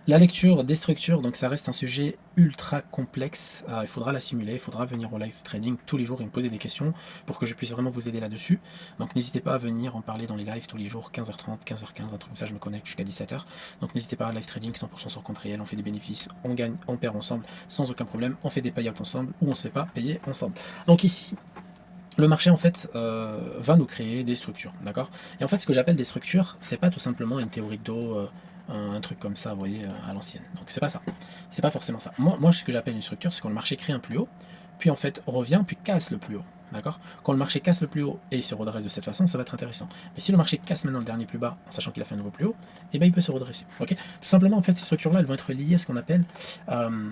La lecture des structures, donc ça reste un sujet ultra complexe. Il faudra la simuler, il faudra venir au live trading tous les jours et me poser des questions pour que je puisse vraiment vous aider là-dessus. Donc n'hésitez pas à venir en parler dans les lives tous les jours, 15h30, 15h15, un truc comme ça, je me connecte jusqu'à 17h. Donc n'hésitez pas à live trading 100% sur compte réel, on fait des bénéfices, on gagne, on perd ensemble sans aucun problème, on fait des payouts ensemble ou on se fait pas payer ensemble. Donc ici, le marché en fait va nous créer des structures, d'accord. Et en fait ce que j'appelle des structures, c'est pas tout simplement une théorie de dos, un truc comme ça, vous voyez, à l'ancienne. Donc c'est pas ça, c'est pas forcément ça. Moi ce que j'appelle une structure, c'est quand le marché crée un plus haut, puis en fait revient, puis casse le plus haut, d'accord. Quand le marché casse le plus haut et se redresse de cette façon, ça va être intéressant. Mais si le marché casse maintenant le dernier plus bas, en sachant qu'il a fait un nouveau plus haut, et ben il peut se redresser, ok. Tout simplement en fait ces structures-là, elles vont être liées à ce qu'on appelle euh,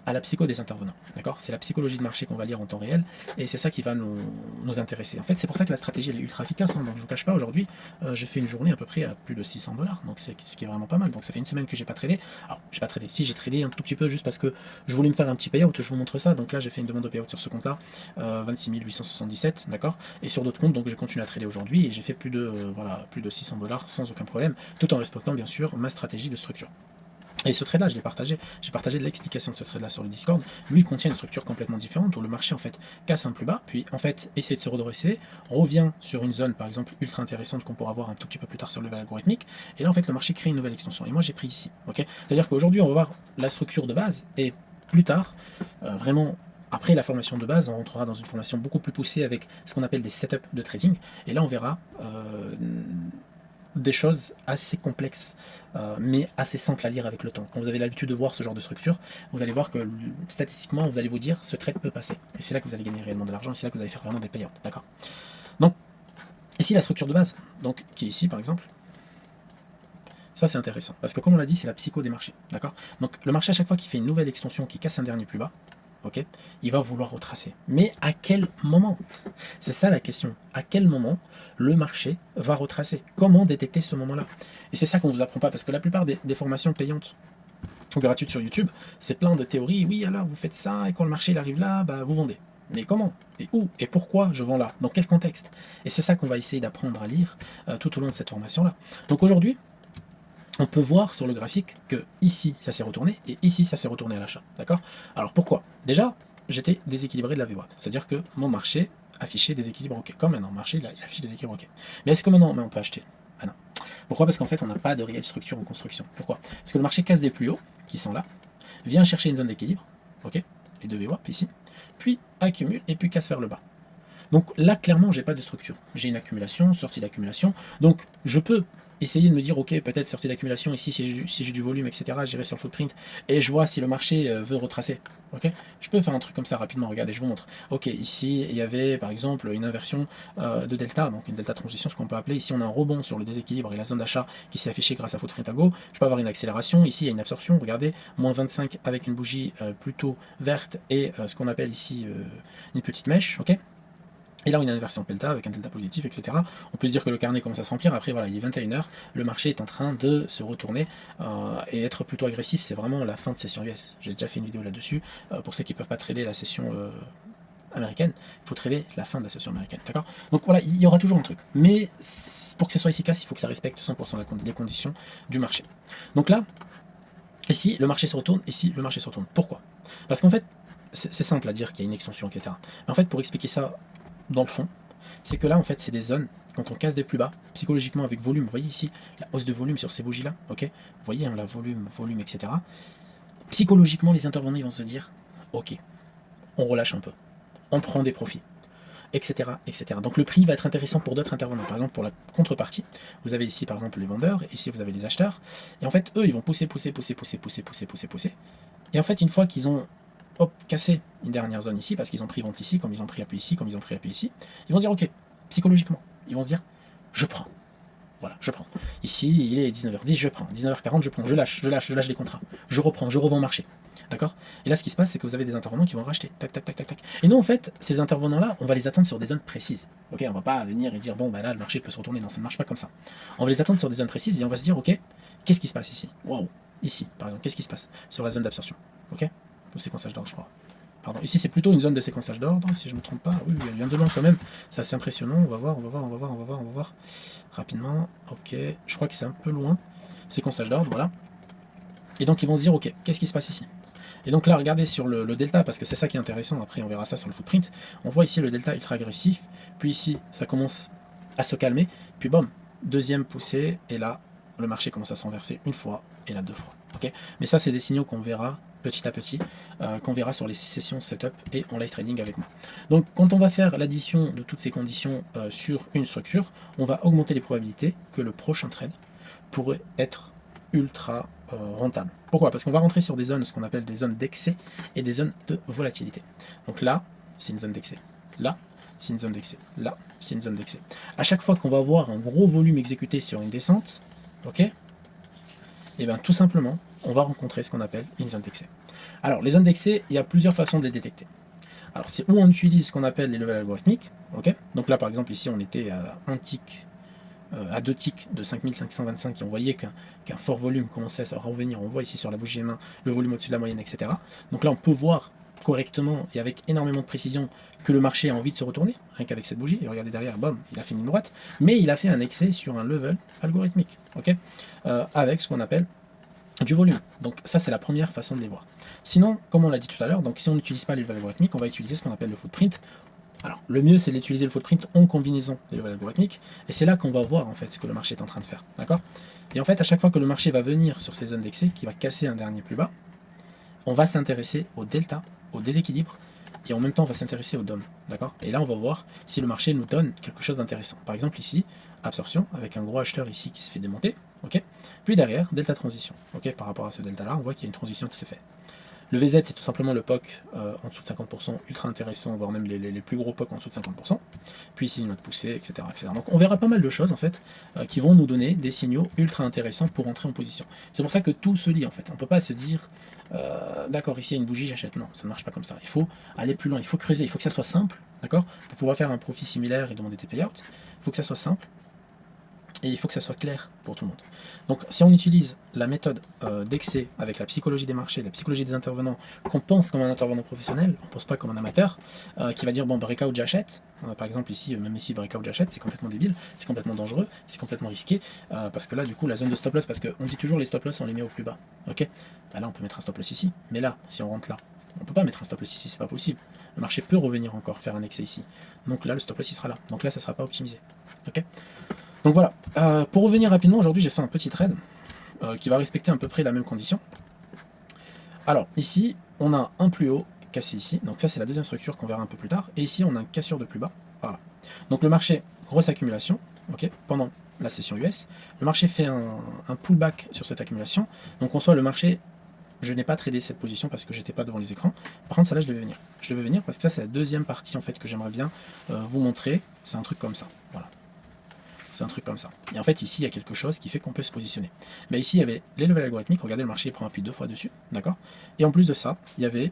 à la psycho des intervenants, d'accord. C'est la psychologie de marché qu'on va lire en temps réel, et c'est ça qui va nous intéresser. En fait, c'est pour ça que la stratégie elle est ultra efficace, hein. Donc je vous cache pas, aujourd'hui, j'ai fait une journée à peu près à plus de 600 $, donc c'est ce qui est vraiment pas mal. Donc ça fait une semaine que j'ai pas tradé. Alors, j'ai pas tradé, si j'ai tradé un tout petit peu juste parce que je voulais me faire un petit payout, je vous montre ça. Donc là, j'ai fait une demande de payout sur ce compte-là, 26 877, d'accord. Et sur d'autres comptes, donc je continue à trader aujourd'hui et j'ai fait plus de, voilà, plus de 600 $ sans aucun problème, tout en respectant bien sûr ma stratégie de structure. Et ce trade-là, je l'ai partagé. J'ai partagé l'explication de ce trade-là sur le Discord. Lui, il contient une structure complètement différente où le marché en fait casse un plus bas, puis en fait essaie de se redresser, revient sur une zone par exemple ultra intéressante qu'on pourra voir un tout petit peu plus tard sur le level algorithmique. Et là en fait le marché crée une nouvelle extension. Et moi j'ai pris ici. Ok. C'est-à-dire qu'aujourd'hui on va voir la structure de base et plus tard, vraiment. Après la formation de base, on rentrera dans une formation beaucoup plus poussée avec ce qu'on appelle des setups de trading. Et là, on verra des choses assez complexes, mais assez simples à lire avec le temps. Quand vous avez l'habitude de voir ce genre de structure, vous allez voir que statistiquement, vous allez vous dire ce trade peut passer. Et c'est là que vous allez gagner réellement de l'argent, et c'est là que vous allez faire vraiment des payouts. D'accord. Donc, ici, la structure de base, donc, qui est ici par exemple, ça c'est intéressant. Parce que comme on l'a dit, c'est la psycho des marchés. D'accord. Donc, le marché, à chaque fois qu'il fait une nouvelle extension qui casse un dernier plus bas, ok, il va vouloir retracer. Mais à quel moment? C'est ça la question. À quel moment le marché va retracer? Comment détecter ce moment-là? Et c'est ça qu'on ne vous apprend pas, parce que la plupart des formations payantes ou gratuites sur YouTube, c'est plein de théories. Oui, alors vous faites ça, et quand le marché il arrive là, bah, vous vendez. Mais comment? Et où? Et pourquoi je vends là? Dans quel contexte? Et c'est ça qu'on va essayer d'apprendre à lire tout au long de cette formation-là. Donc aujourd'hui, on peut voir sur le graphique que ici ça s'est retourné et ici ça s'est retourné à l'achat. D'accord. Alors pourquoi? Déjà, j'étais déséquilibré de la VWAP, c'est-à-dire que mon marché affichait des équilibres OK. Comme maintenant, le marché il affiche des équilibres OK. Mais est-ce que maintenant on peut acheter? Ah non. Pourquoi? Parce qu'en fait on n'a pas de réelle structure en construction. Pourquoi? Parce que le marché casse des plus hauts, qui sont là, vient chercher une zone d'équilibre, OK, les deux VWAP ici, puis accumule et puis casse vers le bas. Donc là, clairement, j'ai pas de structure. J'ai une accumulation, sortie d'accumulation. Donc je peux essayer de me dire, ok, peut-être sortie d'accumulation ici, si j'ai du volume, etc. J'irai sur le footprint et je vois si le marché veut retracer. Ok, je peux faire un truc comme ça rapidement. Regardez, je vous montre. Ok, ici, il y avait par exemple une inversion de delta, donc une delta transition, ce qu'on peut appeler. Ici, on a un rebond sur le déséquilibre et la zone d'achat qui s'est affichée grâce à footprint à go. Je peux avoir une accélération. Ici, il y a une absorption. Regardez, moins 25 avec une bougie plutôt verte et ce qu'on appelle ici une petite mèche. Ok. Et là, on a une inversion delta avec un delta positif, etc. On peut se dire que le carnet commence à se remplir. Après, voilà, il est 21h. Le marché est en train de se retourner et être plutôt agressif. C'est vraiment la fin de session US. J'ai déjà fait une vidéo là-dessus. Pour ceux qui ne peuvent pas trader la session américaine, il faut trader la fin de la session américaine. D'accord. Donc voilà, il y aura toujours un truc. Mais pour que ce soit efficace, il faut que ça respecte 100% les conditions du marché. Donc là, ici, le marché se retourne. Ici, le marché se retourne. Pourquoi? Parce qu'en fait, c'est simple à dire qu'il y a une extension, etc. Mais en fait, pour expliquer ça dans le fond, c'est que là en fait c'est des zones, quand on casse des plus bas, psychologiquement avec volume, vous voyez ici la hausse de volume sur ces bougies là, ok, vous voyez hein, la volume, etc. Psychologiquement les intervenants ils vont se dire, ok, on relâche un peu, on prend des profits, etc., etc. Donc le prix va être intéressant pour d'autres intervenants. Par exemple pour la contrepartie, vous avez ici par exemple les vendeurs, ici vous avez les acheteurs, et en fait eux ils vont pousser, et en fait une fois qu'ils ont hop, casser une dernière zone ici, parce qu'ils ont pris vente ici, comme ils ont pris appui ici, comme ils ont pris appui ici, ils vont se dire, ok, psychologiquement, ils vont se dire, je prends. Voilà, je prends. Ici, il est 19h10, je prends. 19h40, je prends. Je lâche les contrats. Je reprends, je revends marché. D'accord. Et là, ce qui se passe, c'est que vous avez des intervenants qui vont racheter. Tac, tac, tac, tac, tac. Et nous, en fait, ces intervenants-là, on va les attendre sur des zones précises. Ok, on va pas venir et dire, bon, bah là, le marché peut se retourner. Non, ça ne marche pas comme ça. On va les attendre sur des zones précises et on va se dire, ok, qu'est-ce qui se passe ici? Waouh. Ici, par exemple, qu'est-ce qui se passe sur la zone d'absorption? Ok. Le séquençage d'ordre, je crois. Pardon. Ici, c'est plutôt une zone de séquençage d'ordre, si je ne me trompe pas. Oui, elle vient de loin quand même. C'est assez impressionnant. On va voir, rapidement. Ok, je crois que c'est un peu loin. Séquençage d'ordre, voilà. Et donc ils vont se dire, ok, qu'est-ce qui se passe ici? Et donc là, regardez sur le delta, parce que c'est ça qui est intéressant, après on verra ça sur le footprint, on voit ici le delta ultra agressif, puis ici ça commence à se calmer, puis boum, deuxième poussée, et là, le marché commence à se renverser une fois, et là deux fois. Okay, mais ça, c'est des signaux qu'on verra petit à petit, qu'on verra sur les sessions setup et en live trading avec moi. Donc quand on va faire l'addition de toutes ces conditions sur une structure, on va augmenter les probabilités que le prochain trade pourrait être ultra rentable. Pourquoi? Parce qu'on va rentrer sur des zones, ce qu'on appelle des zones d'excès et des zones de volatilité. Donc là, c'est une zone d'excès. Là, c'est une zone d'excès. Là, c'est une zone d'excès. À chaque fois qu'on va avoir un gros volume exécuté sur une descente, ok, et bien tout simplement, on va rencontrer ce qu'on appelle une zone d'excès. Alors, les zones d'excès, il y a plusieurs façons de les détecter. Alors, c'est où on utilise ce qu'on appelle les levels algorithmiques. Ok, donc là, par exemple, ici, on était à un tick, à 2 ticks de 5525 et on voyait qu'un fort volume commençait à revenir. On voit ici sur la bougie M1 le volume au-dessus de la moyenne, etc. Donc là, on peut voir correctement et avec énormément de précision que le marché a envie de se retourner, rien qu'avec cette bougie. Et regardez derrière, bam, il a fait une droite, mais il a fait un excès sur un level algorithmique, ok, avec ce qu'on appelle du volume. Donc ça, c'est la première façon de les voir. Sinon, comme on l'a dit tout à l'heure, donc si on n'utilise pas les levels algorithmiques, on va utiliser ce qu'on appelle le footprint. Alors, le mieux, c'est d'utiliser le footprint en combinaison des levels algorithmiques, et c'est là qu'on va voir en fait ce que le marché est en train de faire, d'accord? Et en fait, à chaque fois que le marché va venir sur ces zones d'excès, qui va casser un dernier plus bas, on va s'intéresser au delta, au déséquilibre, et en même temps, on va s'intéresser au DOM, d'accord? Et là, on va voir si le marché nous donne quelque chose d'intéressant. Par exemple, ici, absorption, avec un gros acheteur ici qui se fait démonter, ok? Puis derrière, delta transition, ok? Par rapport à ce delta-là, on voit qu'il y a une transition qui s'est faite. Le VZ, c'est tout simplement le POC en dessous de 50%, ultra intéressant, voire même les plus gros POC en dessous de 50%. Puis ici, une autre poussée, etc., etc. Donc on verra pas mal de choses, en fait, qui vont nous donner des signaux ultra intéressants pour entrer en position. C'est pour ça que tout se lie, en fait. On ne peut pas se dire, d'accord, ici, il y a une bougie, j'achète. Non, ça ne marche pas comme ça. Il faut aller plus loin, il faut creuser, il faut que ça soit simple, d'accord? Pour pouvoir faire un profit similaire et demander des payouts, il faut que ça soit simple. Et il faut que ça soit clair pour tout le monde. Donc si on utilise la méthode d'excès avec la psychologie des marchés, la psychologie des intervenants, qu'on pense comme un intervenant professionnel, on ne pense pas comme un amateur, qui va dire bon breakout j'achète, par exemple ici, même ici breakout j'achète, c'est complètement débile, c'est complètement dangereux, c'est complètement risqué, parce que là du coup la zone de stop loss, parce qu'on dit toujours les stop loss on les met au plus bas, ok, bah, là on peut mettre un stop loss ici, mais là si on rentre là, on ne peut pas mettre un stop loss ici, c'est pas possible, le marché peut revenir encore faire un excès ici, donc là le stop loss il sera là, donc là ça ne sera pas optimisé, ok. Donc voilà, pour revenir rapidement, aujourd'hui j'ai fait un petit trade qui va respecter à peu près la même condition. Alors ici, on a un plus haut cassé ici, donc ça c'est la deuxième structure qu'on verra un peu plus tard, et ici on a une cassure de plus bas, voilà. Donc le marché, grosse accumulation, ok, pendant la session US, le marché fait un pullback sur cette accumulation, donc en soit le marché, je n'ai pas tradé cette position parce que j'étais pas devant les écrans, par contre ça là je devais venir. Je devais venir parce que ça c'est la deuxième partie en fait que j'aimerais bien vous montrer, c'est un truc comme ça, voilà. C'est un truc comme ça. Et en fait, ici, il y a quelque chose qui fait qu'on peut se positionner. Mais ici, il y avait les levels algorithmiques. Regardez, le marché prend appui 2 fois dessus. D'accord. Et en plus de ça, il y avait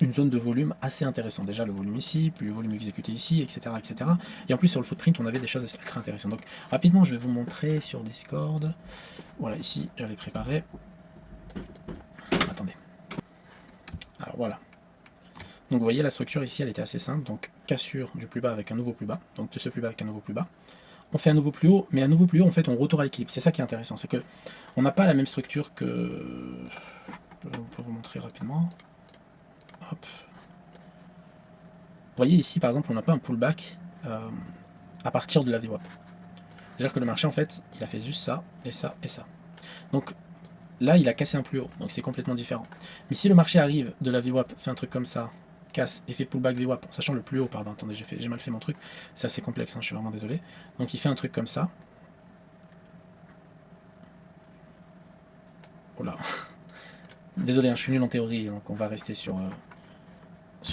une zone de volume assez intéressante. Déjà, le volume ici, puis le volume exécuté ici, etc., etc. Et en plus, sur le footprint, on avait des choses très intéressantes. Donc, rapidement, je vais vous montrer sur Discord. Voilà, ici, j'avais préparé. Attendez. Alors, voilà. Donc, vous voyez, la structure ici, elle était assez simple. Donc, cassure du plus bas avec un nouveau plus bas. Donc, de ce plus bas avec un nouveau plus bas. On fait un nouveau plus haut, mais un nouveau plus haut, en fait, on retourne à l'équilibre. C'est ça qui est intéressant, c'est que on n'a pas la même structure que... Je peux vous montrer rapidement. Hop. Vous voyez ici, par exemple, on n'a pas un pullback à partir de la VWAP. C'est-à-dire que le marché, en fait, il a fait juste ça, et ça, et ça. Donc là, il a cassé un plus haut, donc c'est complètement différent. Mais si le marché arrive de la VWAP, fait un truc comme ça, casse et fait pullback VWAP, en sachant le plus haut, pardon, attendez, j'ai mal fait mon truc, c'est assez complexe, hein, je suis vraiment désolé. Donc il fait un truc comme ça. Oh là. Désolé, hein, je suis nul en théorie, donc on va rester sur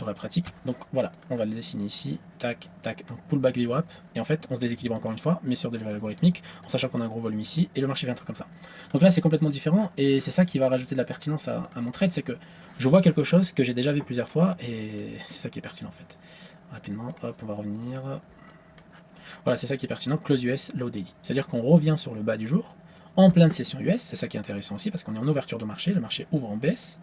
la pratique. Donc voilà, on va le dessiner ici, tac, tac, donc pullback VWAP, et en fait on se déséquilibre encore une fois, mais sur des levels algorithmiques, en sachant qu'on a un gros volume ici, et le marché fait un truc comme ça. Donc là c'est complètement différent, et c'est ça qui va rajouter de la pertinence à mon trade, c'est que je vois quelque chose que j'ai déjà vu plusieurs fois, et c'est ça qui est pertinent en fait. Rapidement, hop, on va revenir. Voilà, c'est ça qui est pertinent, close US, low daily. C'est-à-dire qu'on revient sur le bas du jour, en pleine session US, c'est ça qui est intéressant aussi, parce qu'on est en ouverture de marché, le marché ouvre en baisse,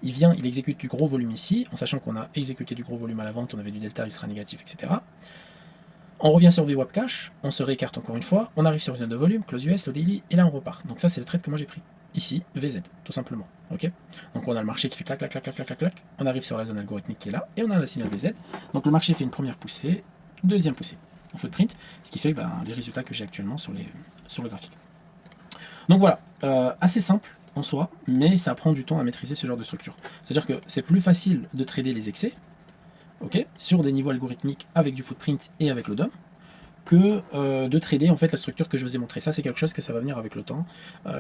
il vient, il exécute du gros volume ici, en sachant qu'on a exécuté du gros volume à la vente, on avait du delta ultra négatif, etc. On revient sur VWAP cash, on se réécarte encore une fois, on arrive sur une zone de volume, close US, low daily, et là on repart. Donc ça c'est le trade que moi j'ai pris. ici VZ, tout simplement. Ok, donc on a le marché qui fait clac, clac, clac, clac, clac, clac, clac. On arrive sur la zone algorithmique qui est là, et on a le signal VZ. Donc le marché fait une première poussée, deuxième poussée en footprint, ce qui fait les résultats que j'ai actuellement sur le graphique. Donc voilà, assez simple en soi, mais ça prend du temps à maîtriser ce genre de structure. C'est-à-dire que c'est plus facile de trader les excès, ok, sur des niveaux algorithmiques avec du footprint et avec le DOM, que de trader en fait la structure que je vous ai montré. Ça c'est quelque chose que ça va venir avec le temps,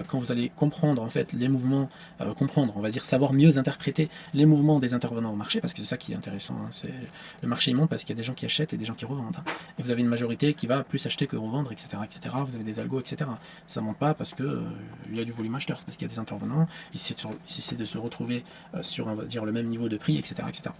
quand vous allez comprendre en fait les mouvements, on va dire savoir mieux interpréter les mouvements des intervenants au marché, parce que c'est ça qui est intéressant, hein. C'est le marché il monte parce qu'il y a des gens qui achètent et des gens qui revendent, hein. Et vous avez une majorité qui va plus acheter que revendre, etc., etc. Vous avez des algos, etc. Ça monte pas parce que il y a du volume acheteur, c'est parce qu'il y a des intervenants, ils essaient de se retrouver sur, on va dire, le même niveau de prix, etc., etc.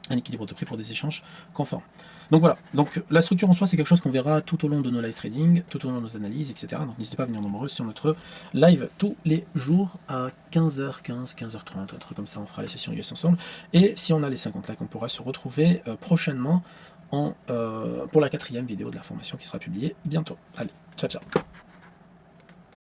Un équilibre de prix pour des échanges conformes. Donc voilà, donc la structure en soi c'est quelque chose qu'on verra tout au long de nos live trading, tout au long de nos analyses, etc. Donc n'hésitez pas à venir nombreux sur notre live tous les jours à 15h15, 15h30, un truc comme ça, on fera les sessions US ensemble. Et si on a les 50 likes, on pourra se retrouver prochainement pour la 4e vidéo de la formation qui sera publiée bientôt. Allez, ciao ciao.